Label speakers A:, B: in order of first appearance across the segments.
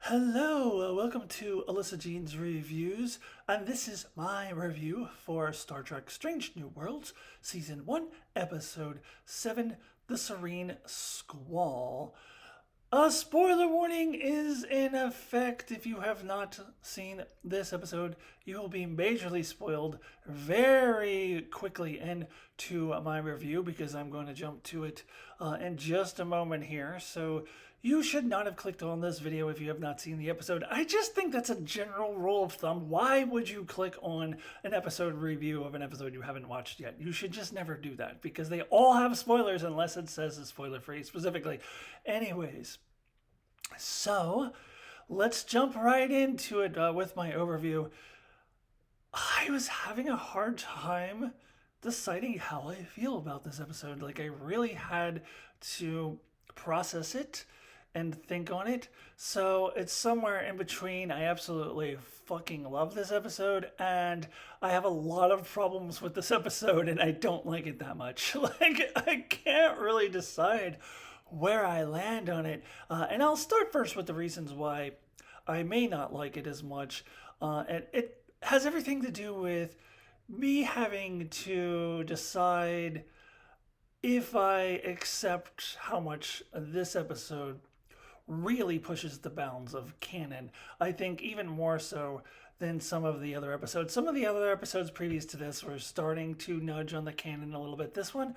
A: Hello, welcome to Alyssa Jean's Reviews, and this is my review for Star Trek Strange New Worlds, Season 1, Episode 7, The Serene Squall. A spoiler warning is in effect. If you have not seen this episode, you will be majorly spoiled very quickly into my review because I'm going to jump to it in just a moment here. So you should not have clicked on this video if you have not seen the episode. I just think that's a general rule of thumb. Why would you click on an episode review of an episode you haven't watched yet? You should just never do that because they all have spoilers unless it says it's spoiler free specifically. Anyways, so let's jump right into it with my overview. I was having a hard time deciding how I feel about this episode. Like, I really had to process it and think on it. So it's somewhere in between. I absolutely fucking love this episode, and I have a lot of problems with this episode, and I don't like it that much. Like, I can't really decide where I land on it. And I'll start first with the reasons why I may not like it as much. And it has everything to do with me having to decide if I accept how much this episode really pushes the bounds of canon. I think even more so than some of the other episodes. Some of the other episodes previous to this were starting to nudge on the canon a little bit. This one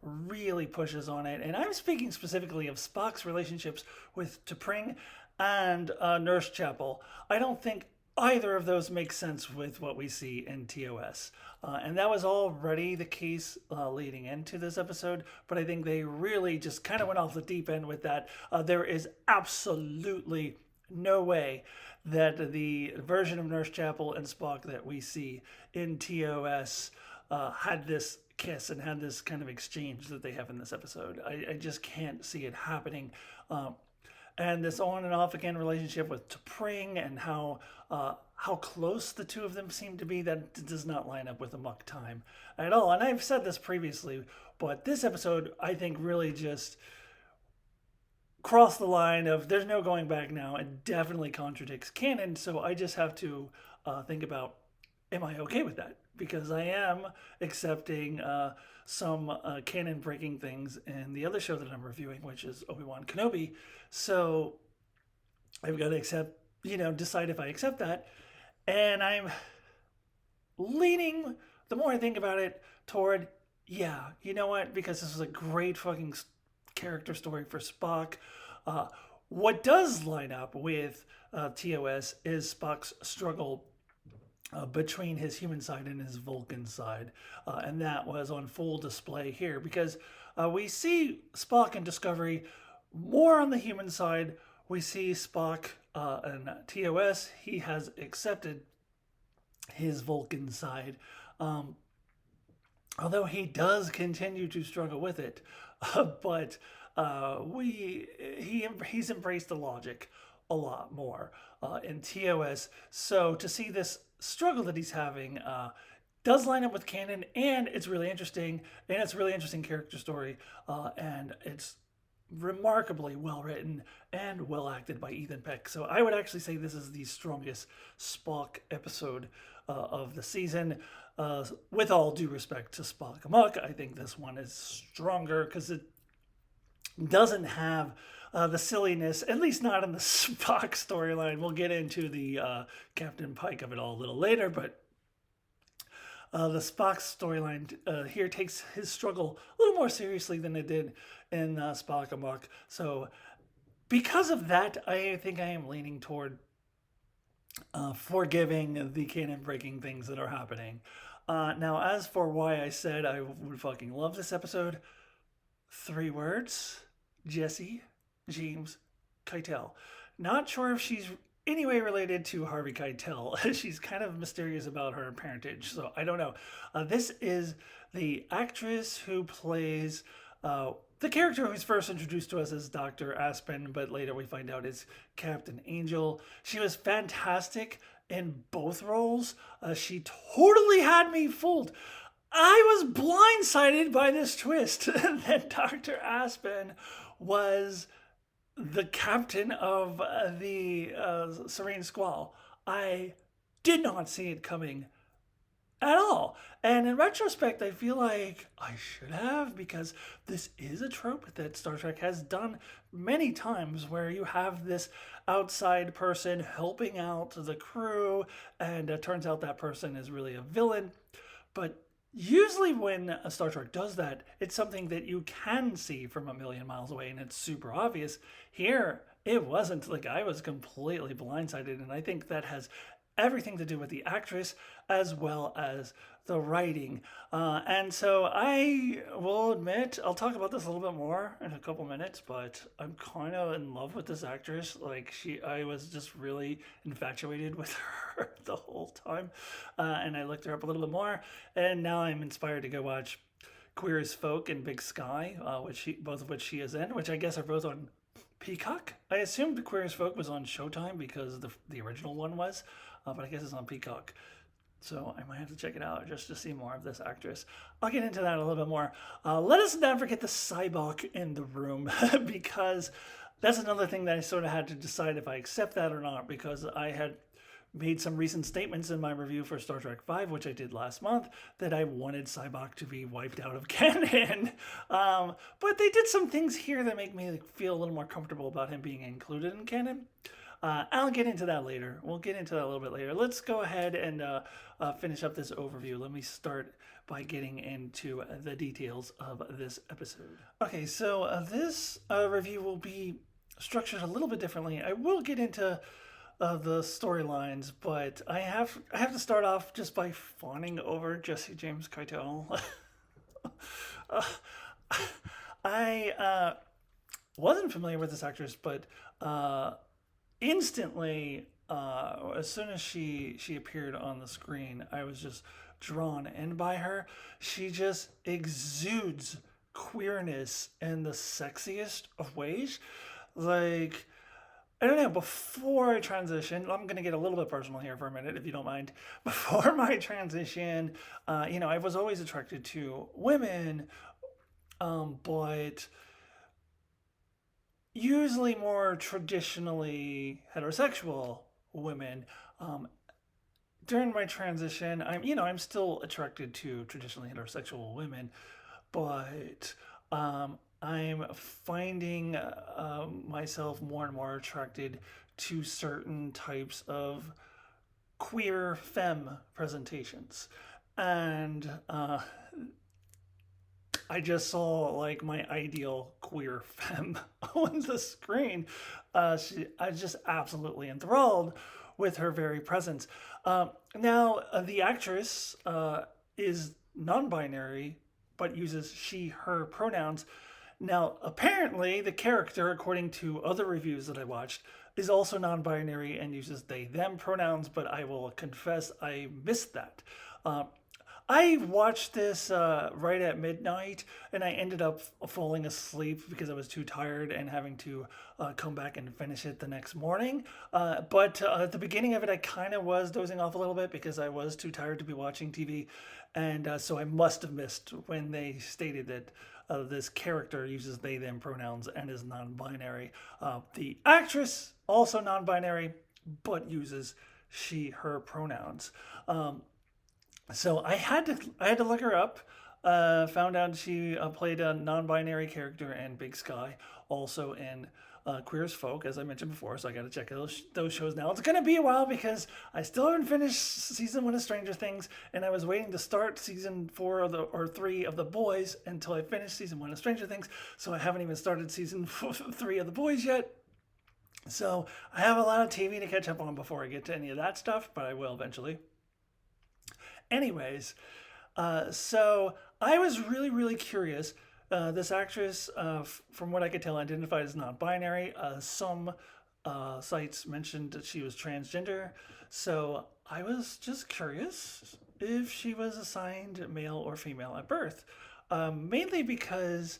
A: really pushes on it. And I'm speaking specifically of Spock's relationships with T'Pring and Nurse Chapel. I don't think either of those make sense with what we see in TOS. And that was already the case leading into this episode, but I think they really just kind of went off the deep end with that. There is absolutely no way that the version of Nurse Chapel and Spock that we see in TOS had this kiss and had this kind of exchange that they have in this episode. I just can't see it happening. And this on and off again relationship with T'Pring and how close the two of them seem to be, that does not line up with Amok Time at all. And I've said this previously, but this episode I think really just crossed the line of there's no going back now. It definitely contradicts canon, so I just have to think about, am I okay with that? Because I am accepting some canon breaking things in the other show that I'm reviewing, which is Obi-Wan Kenobi. So I've got to accept, decide if I accept that. And I'm leaning, the more I think about it, toward, yeah, you know what? Because this is a great fucking character story for Spock. What does line up with TOS is Spock's struggle between his human side and his Vulcan side. And that was on full display here because we see Spock in Discovery more on the human side. We see Spock in TOS. He has accepted his Vulcan side. Although he does continue to struggle with it. But he's embraced the logic a lot more in TOS. So to see this struggle that he's having does line up with canon, and it's really interesting, and it's a really interesting character story, and it's remarkably well written and well acted by Ethan Peck. So I would actually say this is the strongest Spock episode of the season. With all due respect to Spock Amok, I think this one is stronger because it doesn't have the silliness, at least not in the Spock storyline. We'll get into the Captain Pike of it all a little later, but the Spock storyline here takes his struggle a little more seriously than it did in Spock Amok. So because of that, I think I am leaning toward forgiving the canon-breaking things that are happening. Now, as for why I said I would fucking love this episode, 3 words: Jesse James Keitel. Not sure if she's any way related to Harvey Keitel. She's kind of mysterious about her parentage, so I don't know. This is the actress who plays the character who's first introduced to us is Dr. Aspen, but later we find out is Captain Angel. She was fantastic in both roles. She totally had me fooled. I was blindsided by this twist that Dr. Aspen was the captain of the Serene Squall. I did not see it coming at all. And in retrospect, I feel like I should have, because this is a trope that Star Trek has done many times, where you have this outside person helping out the crew, and it turns out that person is really a villain. But usually when a Star Trek does that, it's something that you can see from a million miles away and it's super obvious. Here, it wasn't. Like, I was completely blindsided, and I think that has everything to do with the actress as well as the writing. And so I will admit, I'll talk about this a little bit more in a couple minutes, but I'm kind of in love with this actress. Like, I was just really infatuated with her the whole time. And I looked her up a little bit more, and now I'm inspired to go watch Queer as Folk and Big Sky, both of which she is in, which I guess are both on Peacock. I assumed Queer as Folk was on Showtime because the original one was, but I guess it's on Peacock. So I might have to check it out just to see more of this actress. I'll get into that a little bit more. Let us not forget the Cybok in the room, because that's another thing that I sort of had to decide if I accept that or not, because I had made some recent statements in my review for Star Trek V, which I did last month, that I wanted Cybok to be wiped out of canon. But they did some things here that make me feel a little more comfortable about him being included in canon. I'll get into that later. We'll get into that a little bit later. Let's go ahead and finish up this overview. Let me start by getting into the details of this episode. Okay, so this review will be structured a little bit differently. I will get into the storylines, but I have to start off just by fawning over Jesse James Keitel. I wasn't familiar with this actress, but instantly, as soon as she appeared on the screen, I was just drawn in by her. She just exudes queerness in the sexiest of ways. Like, I don't know, before I transition, I'm going to get a little bit personal here for a minute, if you don't mind. Before my transition, I was always attracted to women, but usually more traditionally heterosexual women. During my transition, I'm still attracted to traditionally heterosexual women, but I'm finding myself more and more attracted to certain types of queer femme presentations. And I just saw like my ideal queer femme on the screen. I was just absolutely enthralled with her very presence. Now, the actress is non-binary, but uses she, her pronouns. Now, apparently, the character, according to other reviews that I watched, is also non-binary and uses they, them pronouns, but I will confess I missed that. I watched this right at midnight, and I ended up falling asleep because I was too tired and having to come back and finish it the next morning. But at the beginning of it, I kind of was dozing off a little bit because I was too tired to be watching TV. And so I must have missed when they stated that this character uses they, them pronouns and is non-binary. The actress, also non-binary, but uses she, her pronouns. So I had to look her up. Found out she played a non-binary character in Big Sky, also in Queer as Folk, as I mentioned before. So I got to check those shows now. It's gonna be a while because I still haven't finished season 1 of Stranger Things, and I was waiting to start season 4 or 3 of The Boys until I finished season 1 of Stranger Things. So I haven't even started season 3 of The Boys yet. So I have a lot of TV to catch up on before I get to any of that stuff, but I will eventually. Anyways, so I was really, really curious. This actress, from what I could tell, identified as non-binary. Some sites mentioned that she was transgender. So I was just curious if she was assigned male or female at birth. Mainly because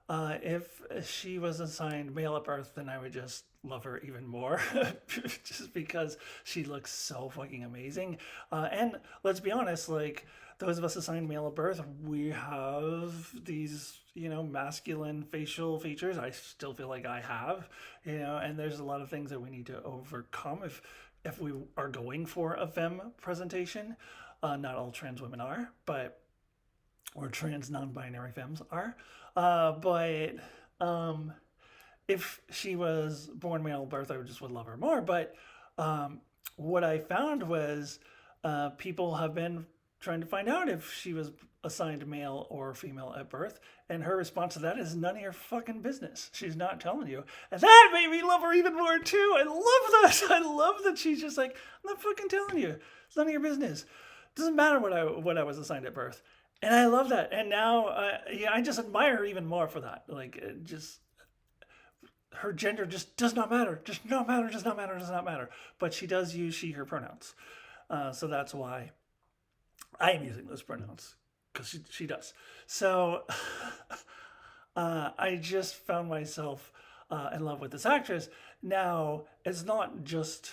A: If she was assigned male at birth, then I would just love her even more, just because she looks so fucking amazing. And let's be honest, like those of us assigned male at birth, we have these, masculine facial features. I still feel like I have, and there's a lot of things that we need to overcome if we are going for a femme presentation. Not all trans women are, but or trans non-binary femmes are. But if she was born male at birth, I just would love her more. But what I found was people have been trying to find out if she was assigned male or female at birth, and her response to that is none of your fucking business. She's not telling you, and that made me love her even more too. I love that. I love that she's just like, I'm not fucking telling you. It's none of your business. It doesn't matter what I was assigned at birth. And I love that. And now, I just admire her even more for that. Like, just her gender just does not matter. Just not matter. Does not matter. Does not matter. But she does use she, her pronouns. So that's why I am using those pronouns, because she does. So I just found myself in love with this actress. Now, it's not just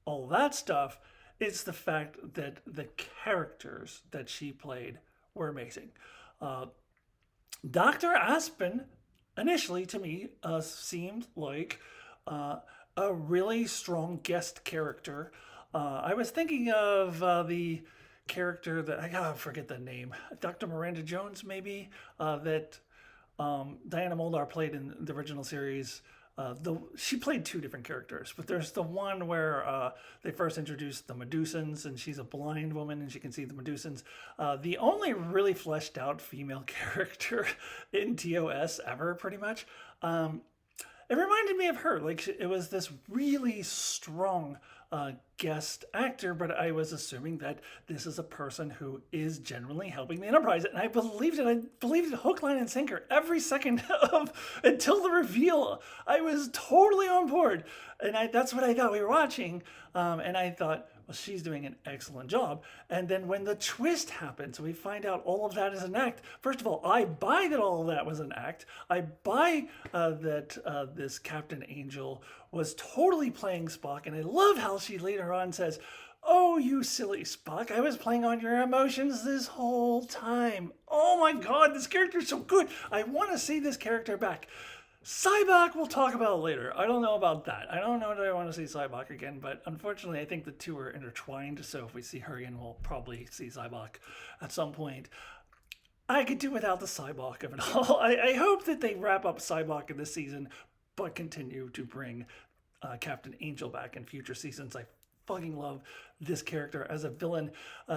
A: all that stuff. It's the fact that the characters that she played were amazing. Dr. Aspen, initially to me, seemed like a really strong guest character. I was thinking of the character that I gotta forget the name, Dr. Miranda Jones, maybe, that Diana Muldaur played in the original series. She played two different characters, but there's the one where they first introduced the Medusans, and she's a blind woman and she can see the Medusans. The only really fleshed out female character in TOS ever, pretty much. It reminded me of her. Like, it was this really strong guest actor, but I was assuming that this is a person who is genuinely helping the Enterprise, and I believed it. I believed it hook, line, and sinker every second of until the reveal. I was totally on board, and that's what I thought we were watching, and I thought, well, she's doing an excellent job. And then when the twist happens, we find out all of that is an act. First of all, I buy that all of that was an act. I buy that this Captain Angel was totally playing Spock. And I love how she later on says, "Oh, you silly Spock, I was playing on your emotions this whole time." Oh my God, this character is so good. I want to see this character back. Sybok we'll talk about later. I don't know about that. I don't know that I want to see Sybok again, but unfortunately I think the two are intertwined, so if we see her again, we'll probably see Sybok at some point. I could do without the Sybok of it all. I hope that they wrap up Sybok in this season, but continue to bring Captain Angel back in future seasons. I fucking love this character as a villain.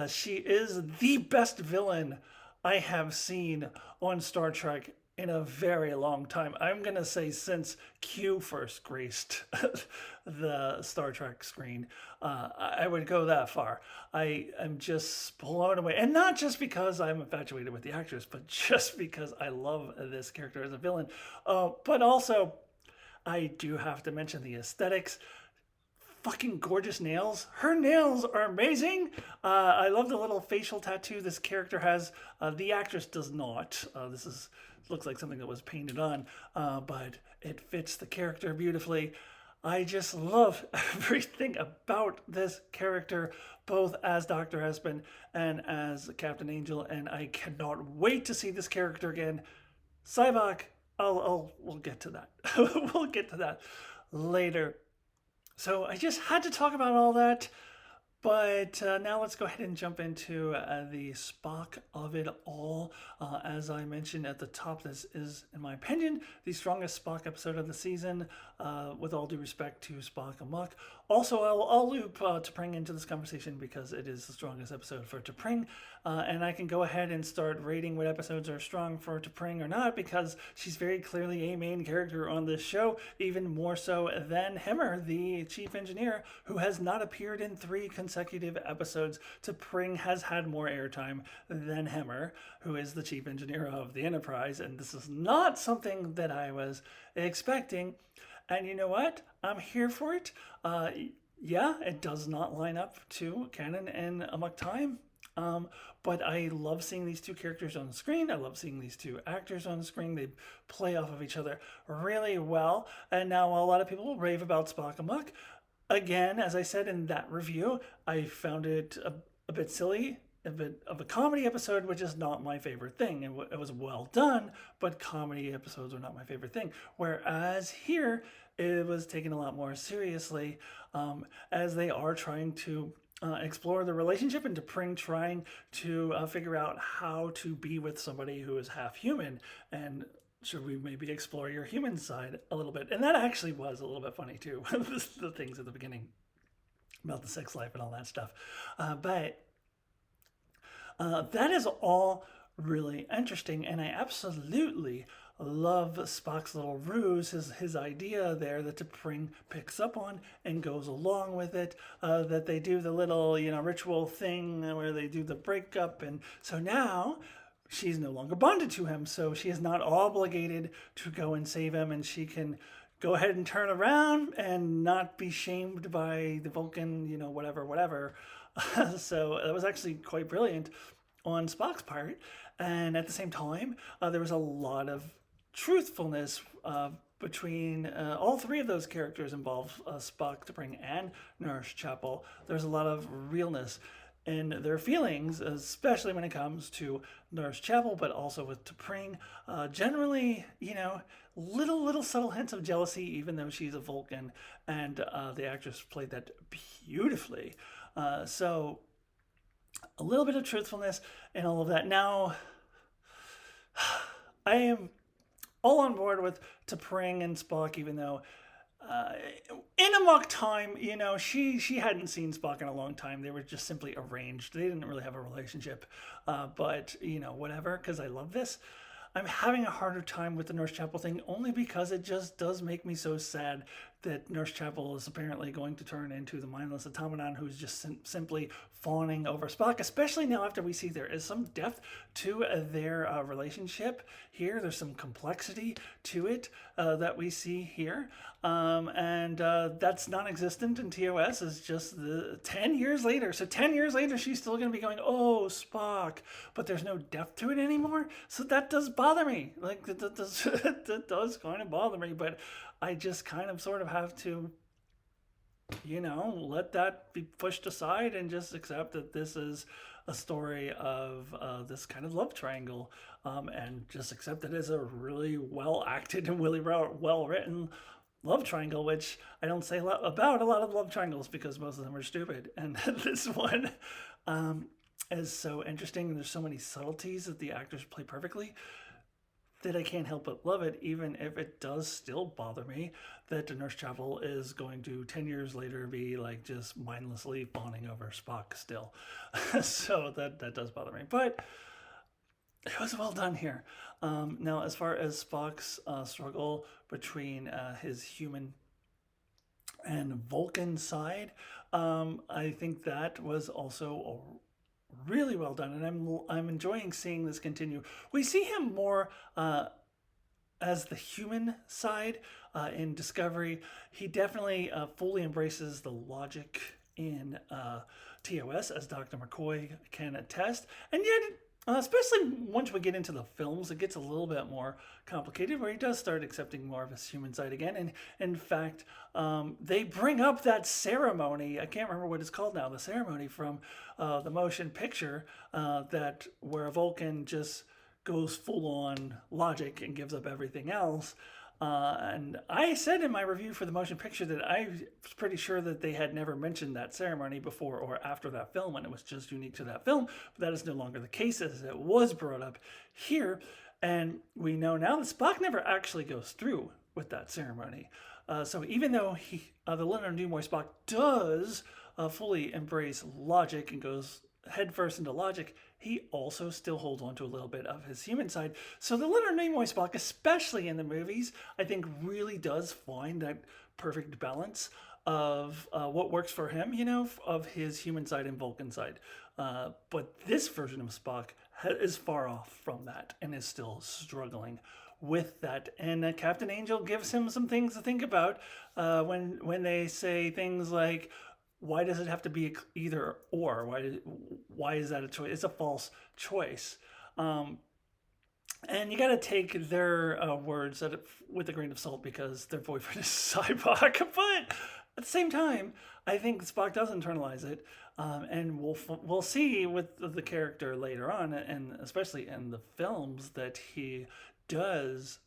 A: She is the best villain I have seen on Star Trek in a very long time. I'm going to say since Q first graced the Star Trek screen. I would go that far. I am just blown away. And not just because I'm infatuated with the actress, but just because I love this character as a villain. But also, I do have to mention the aesthetics. Fucking gorgeous nails. Her nails are amazing. I love the little facial tattoo this character has. The actress does not. This looks like something that was painted on, but it fits the character beautifully. I just love everything about this character, both as Dr. Espen and as Captain Angel, and I cannot wait to see this character again. Sybok, we'll get to that. We'll get to that later. So I just had to talk about all that. But now let's go ahead and jump into the Spock of it all. As I mentioned at the top, this is, in my opinion, the strongest Spock episode of the season, with all due respect to Spock Amok. Also, I'll loop T'Pring into this conversation because it is the strongest episode for T'Pring. And I can go ahead and start rating what episodes are strong for T'Pring or not, because she's very clearly a main character on this show, even more so than Hemmer, the chief engineer, who has not appeared in 3 consecutive episodes. T'Pring has had more airtime than Hemmer, who is the chief engineer of the Enterprise, and this is not something that I was expecting. And you know what? I'm here for it. Yeah, it does not line up to canon and Amok Time. But I love seeing these two characters on screen. I love seeing these two actors on screen. They play off of each other really well. And now a lot of people rave about Spock and Muck. Again, as I said in that review, I found it a bit silly, a bit of a comedy episode, which is not my favorite thing. It was well done, but comedy episodes are not my favorite thing. Whereas here, it was taken a lot more seriously, as they are trying to explore the relationship, and T'Pring trying to figure out how to be with somebody who is half human, and should we maybe explore your human side a little bit? And that actually was a little bit funny too, the things at the beginning about the sex life and all that stuff. But that is all really interesting, and I absolutely love Spock's little ruse, his idea there that T'Pring picks up on and goes along with it. That they do the little ritual thing where they do the breakup, and so now she's no longer bonded to him, so she is not obligated to go and save him, and she can go ahead and turn around and not be shamed by the Vulcan, whatever. So that was actually quite brilliant on Spock's part. And at the same time, there was a lot of truthfulness between all three of those characters involved, Spock, T'Pring, and Nurse Chapel. There's a lot of realness in their feelings, especially when it comes to Nurse Chapel, but also with T'Pring. Generally, little subtle hints of jealousy, even though she's a Vulcan, and the actress played that beautifully. So a little bit of truthfulness and all of that. Now, I am all on board with T'Pring and Spock, even though in Amok time, she hadn't seen Spock in a long time. They were just simply arranged. They didn't really have a relationship. But, whatever, because I love this. I'm having a harder time with the Nurse Chapel thing only because it just does make me so sad that Nurse Chapel is apparently going to turn into the mindless automaton who's just simply fawning over Spock, especially now after we see there is some depth to their relationship here. There's some complexity to it that we see here. And that's non-existent in TOS. Is just 10 years later. So 10 years later, she's still going to be going, oh, Spock. But there's no depth to it anymore. So that does bother me. Like, that does kind of bother me. But I just kind of sort of have to, let that be pushed aside and just accept that this is a story of this kind of love triangle, and just accept it as a really well acted and really well written love triangle, which I don't say about a lot of love triangles because most of them are stupid. And this one is so interesting. There's so many subtleties that the actors play perfectly that I can't help but love it, even if it does still bother me that the Nurse Chapel is going to 10 years later be like just mindlessly fawning over Spock still. So that does bother me, but it was well done here. Now, as far as Spock's struggle between his human and Vulcan side, I think that was also really well done, and I'm enjoying seeing this continue. We see him more as the human side in Discovery. He definitely fully embraces the logic in TOS, as Dr. McCoy can attest, and yet especially once we get into the films, it gets a little bit more complicated, where he does start accepting more of his human side again. And in fact, they bring up that ceremony. I can't remember what it's called now. The ceremony from the motion picture that where a Vulcan just goes full on logic and gives up everything else. And I said in my review for the motion picture that I was pretty sure that they had never mentioned that ceremony before or after that film, and it was just unique to that film. But that is no longer the case, as it was brought up here. And we know now that Spock never actually goes through with that ceremony. So even though the Leonard Nimoy Spock does fully embrace logic and goes headfirst into logic, he also still holds on to a little bit of his human side. So the Leonard Nimoy Spock, especially in the movies, I think really does find that perfect balance of what works for him, of his human side and Vulcan side. But this version of Spock is far off from that and is still struggling with that. And Captain Angel gives him some things to think about when they say things like, why does it have to be either or? Why is that a choice? It's a false choice. And you got to take their words with a grain of salt because their boyfriend is Cyborg. But at the same time, I think Spock does internalize it, and we'll see with the character later on, and especially in the films, that he does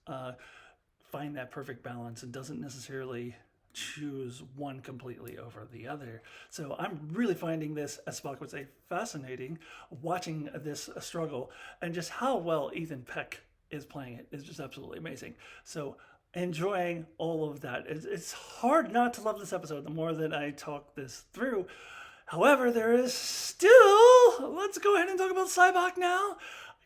A: find that perfect balance and doesn't necessarily choose one completely over the other. So I'm really finding this, as Spock would say, fascinating, watching this struggle, and just how well Ethan Peck is playing it is just absolutely amazing. So enjoying all of that. It's hard not to love this episode the more that I talk this through. However, there is still, let's go ahead and talk about Sybok now,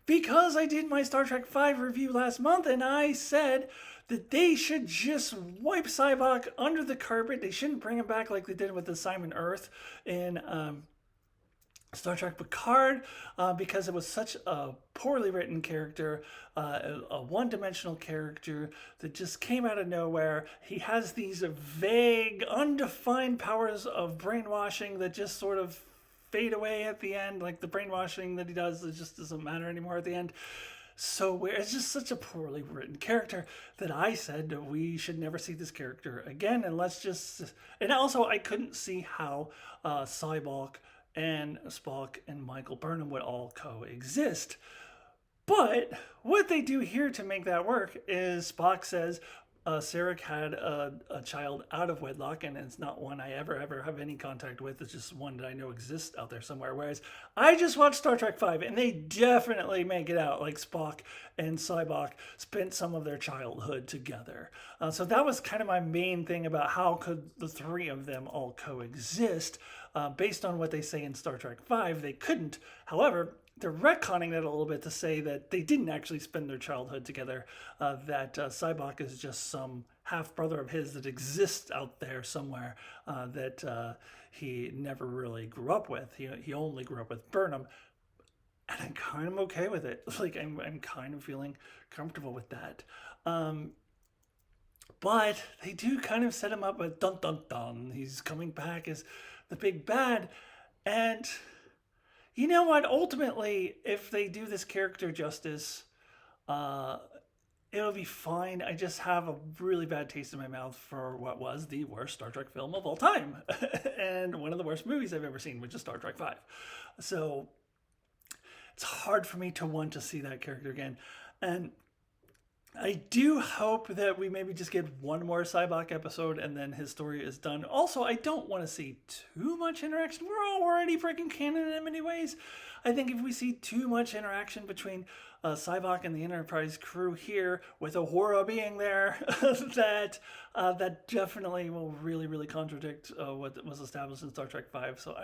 A: because I did my Star Trek V review last month, and I said that they should just wipe Sybok under the carpet. They shouldn't bring him back like they did with Assignment Earth in Star Trek Picard, because it was such a poorly written character, a one-dimensional character that just came out of nowhere. He has these vague, undefined powers of brainwashing that just sort of fade away at the end. Like the brainwashing that he does, it just doesn't matter anymore at the end. So it's just such a poorly written character that I said that we should never see this character again. And let's just... And also, I couldn't see how Sybok and Spock and Michael Burnham would all coexist. But what they do here to make that work is Spock says, Sarek had a child out of wedlock, and it's not one I ever have any contact with. It's just one that I know exists out there somewhere. Whereas I just watched Star Trek V, and they definitely make it out like Spock and Sybok spent some of their childhood together. So that was kind of my main thing about how could the three of them all coexist. Based on what they say in Star Trek V, they couldn't. However, they're retconning that a little bit to say that they didn't actually spend their childhood together, that Sybok is just some half-brother of his that exists out there somewhere, that he never really grew up with. He only grew up with Burnham, and I'm kind of okay with it. Like, I'm kind of feeling comfortable with that. But they do kind of set him up with dun dun dun. He's coming back as the big bad, and... You know what? Ultimately, if they do this character justice, it'll be fine. I just have a really bad taste in my mouth for what was the worst Star Trek film of all time. And one of the worst movies I've ever seen, which is Star Trek V. So it's hard for me to want to see that character again. And I do hope that we maybe just get one more Sybok episode and then his story is done. Also, I don't want to see too much interaction. We're already freaking canon in many ways. I think if we see too much interaction between Sybok and the Enterprise crew here, with Uhura being there, that definitely will really contradict what was established in Star Trek V. So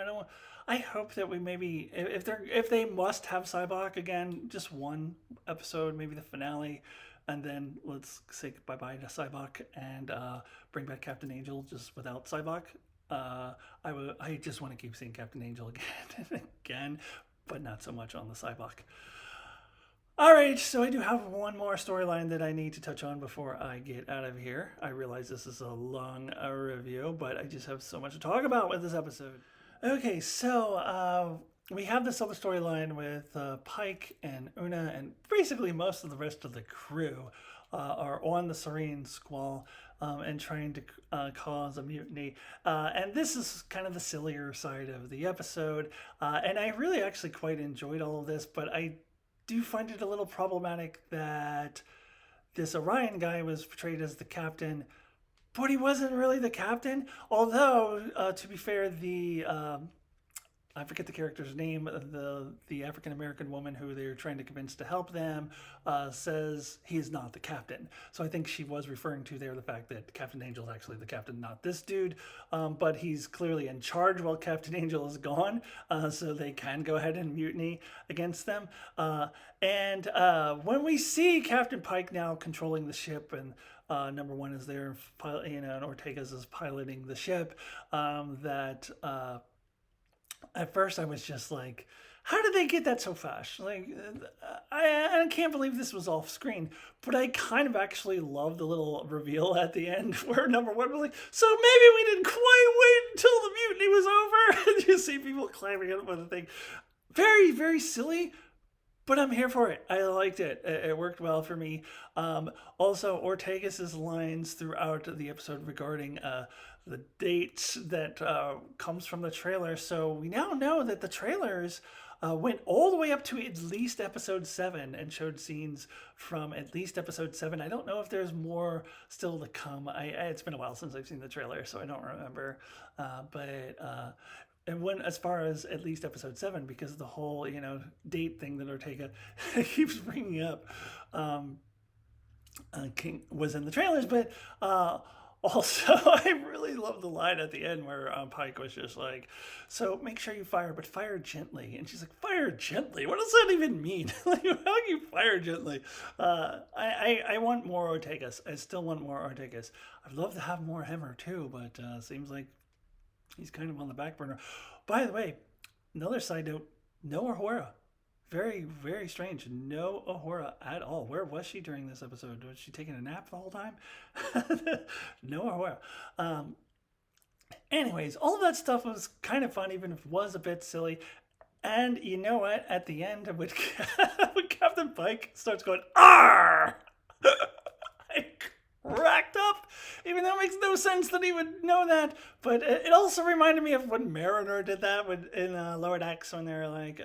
A: I hope that we maybe, if they must have Sybok again, just one episode, maybe the finale. And then let's say bye-bye to Sybok and bring back Captain Angel just without Sybok. I just want to keep seeing Captain Angel again and again, but not so much on the Sybok. All right, so I do have one more storyline that I need to touch on before I get out of here. I realize this is a long review, but I just have so much to talk about with this episode. Okay, so... we have this other storyline with Pike and Una, and basically most of the rest of the crew are on the Serene Squall and trying to cause a mutiny. And this is kind of the sillier side of the episode. And I really actually quite enjoyed all of this, but I do find it a little problematic that this Orion guy was portrayed as the captain, but he wasn't really the captain. Although, to be fair, I forget the character's name, the African-American woman who they're trying to convince to help them, says he is not the captain. So I think she was referring to there the fact that Captain Angel is actually the captain, not this dude. But he's clearly in charge while Captain Angel is gone, so they can go ahead and mutiny against them. And when we see Captain Pike now controlling the ship, and number one is there, and Ortega's is piloting the ship, at first I was just like, how did they get that so fast? Like, I can't believe this was off screen, but I kind of actually love the little reveal at the end where number one was like, so maybe we didn't quite wait until the mutiny was over. And you see people climbing up with the thing. Very, very silly, but I'm here for it. I liked it. It worked well for me. Also, Ortegas's lines throughout the episode regarding the dates that comes from the trailer. So we now know that the trailers went all the way up to at least episode 7 and showed scenes from at least episode 7. I don't know if there's more still to come. It's been a while since I've seen the trailer, so I don't remember. But and when, as far as at least episode 7, because of the whole, date thing that Ortega keeps bringing up, King was in the trailers, but also, I really love the line at the end where Pike was just like, so make sure you fire, but fire gently. And she's like, fire gently? What does that even mean? Like, how do you fire gently? I want more Ortegas. I still want more Ortegas. I'd love to have more Hemmer too, but seems like he's kind of on the back burner. By the way, another side note, no Uhura. Very, very strange. No Uhura at all. Where was she during this episode? Was she taking a nap the whole time? No Uhura. Anyways, all of that stuff was kind of fun, even if it was a bit silly. And you know what? At the end, when Captain Pike starts going, "Arr!" I cracked up, even though it makes no sense that he would know that. But it also reminded me of when Mariner did that in Lower Decks, when they're like,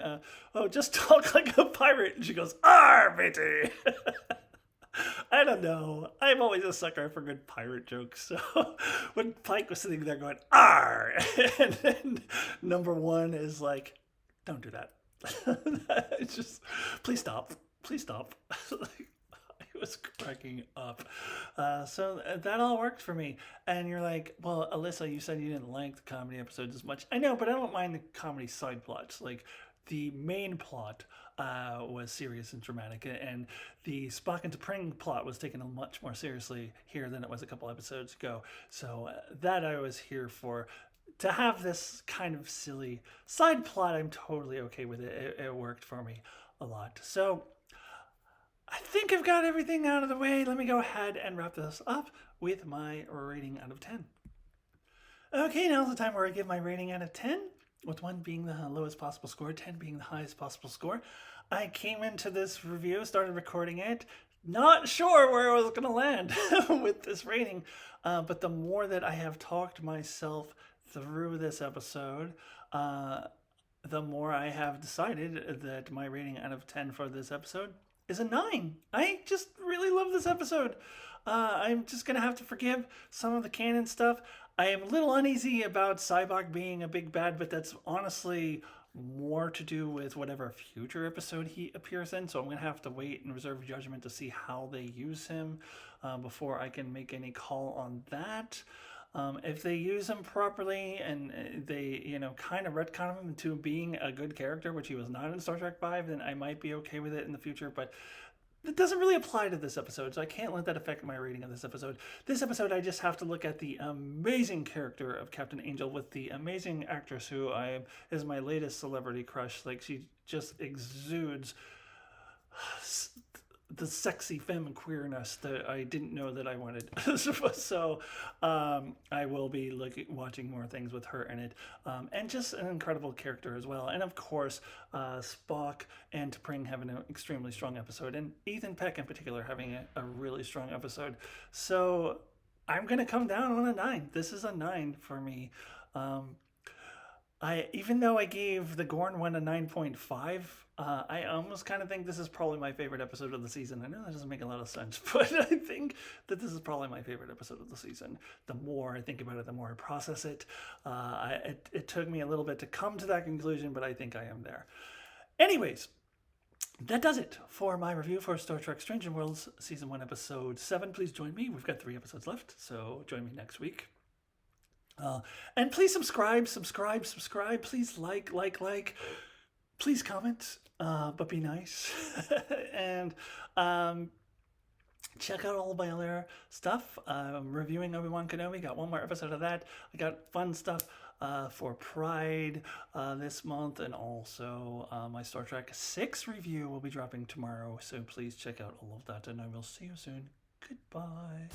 A: oh, just talk like a pirate. And she goes, "Arr, matey." I don't know. I'm always a sucker for good pirate jokes. So when Pike was sitting there going, "Arr," and then number one is like, "Don't do that." It's just, please stop. Please stop. I was cracking up. So that all worked for me. And you're like, well, Alyssa, you said you didn't like the comedy episodes as much. I know, but I don't mind the comedy side plots. Like, the main plot was serious and dramatic, and the Spock and T'Pring plot was taken much more seriously here than it was a couple episodes ago. So that I was here for. To have this kind of silly side plot, I'm totally okay with it. It worked for me a lot. So I think I've got everything out of the way. Let me go ahead and wrap this up with my rating out of 10. Okay, now's the time where I give my rating out of 10, with 1 being the lowest possible score, 10 being the highest possible score. I came into this review, started recording it, not sure where I was going to land with this rating, but the more that I have talked myself through this episode, the more I have decided that my rating out of 10 for this episode is a 9. I just really love this episode. I'm just going to have to forgive some of the canon stuff. I am a little uneasy about Cybok being a big bad, but that's honestly more to do with whatever future episode he appears in. So I'm going to have to wait and reserve judgment to see how they use him before I can make any call on that. If they use him properly and they, kind of retcon him into being a good character, which he was not in Star Trek V, then I might be okay with it in the future. But it doesn't really apply to this episode, so I can't let that affect my rating of this episode. This episode, I just have to look at the amazing character of Captain Angel with the amazing actress who is my latest celebrity crush. Like, she just exudes the sexy femme queerness that I didn't know that I wanted. So I will be watching more things with her in it. And just an incredible character as well. And of course, Spock and T'Pring having an extremely strong episode. And Ethan Peck in particular having a really strong episode. So I'm going to come down on a 9. This is a 9 for me. Even though I gave the Gorn one a 9.5, I almost kind of think this is probably my favorite episode of the season. I know that doesn't make a lot of sense, but I think that this is probably my favorite episode of the season. The more I think about it, the more I process it. It took me a little bit to come to that conclusion, but I think I am there. Anyways, that does it for my review for Star Trek Strange New Worlds Season 1, Episode 7. Please join me. We've got 3 episodes left, so join me next week. And please subscribe. Please like. Please comment, but be nice. And check out all my other stuff. Reviewing Obi-Wan Kenobi. Got one more episode of that. I got fun stuff for Pride this month, and also my Star Trek 6 review will be dropping tomorrow, so please check out all of that, and I will see you soon. Goodbye.